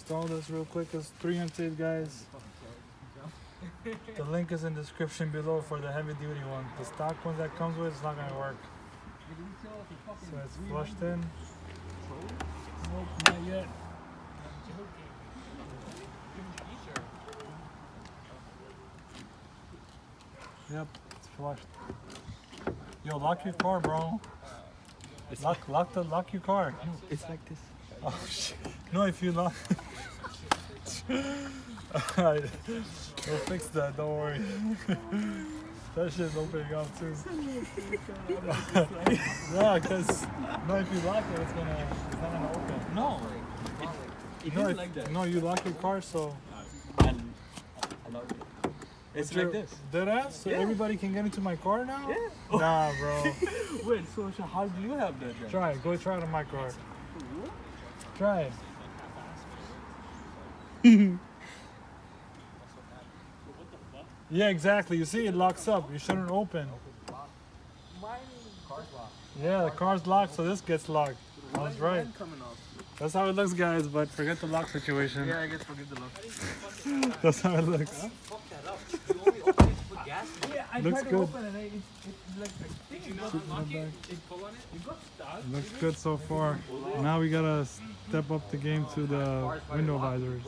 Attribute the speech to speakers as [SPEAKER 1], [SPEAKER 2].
[SPEAKER 1] install this real quick. It's 300, guys. The link is in the description below for the heavy duty one. The stock one that comes with, it's not gonna work. So it's flushed in. Nope, not yet. Yep, it's flushed. Yo, lock your car, bro. Lock your car.
[SPEAKER 2] No, it's like this.
[SPEAKER 1] Oh shit. No, if you lock. Alright, we'll fix that. Don't worry. That shit's opening up too. Yeah, because if you lock it, it's not gonna open.
[SPEAKER 2] No, it
[SPEAKER 1] No,
[SPEAKER 2] is like that.
[SPEAKER 1] no, you lock your car, so
[SPEAKER 2] It's like this.
[SPEAKER 1] Dead ass? So
[SPEAKER 2] Yeah.
[SPEAKER 1] everybody can get into my car now?
[SPEAKER 2] Yeah.
[SPEAKER 1] Nah, bro.
[SPEAKER 2] Wait, so how do you have that then?
[SPEAKER 1] Try it. Go try it on my car. Try it. Yeah, exactly. You see, it locks up. You shouldn't open. Yeah, the car's locked, so this gets locked. That's right. That's how it looks, guys, but forget the lock situation.
[SPEAKER 2] Yeah, I guess forget the lock.
[SPEAKER 1] That's how it looks.
[SPEAKER 2] Yeah, I
[SPEAKER 1] Looks
[SPEAKER 2] tried
[SPEAKER 1] good.
[SPEAKER 2] to open it. It's like I think it got
[SPEAKER 1] Not bad.
[SPEAKER 2] pull on it. It got stuck.
[SPEAKER 1] Looks good so far. Now we gotta step up the game to the window visors.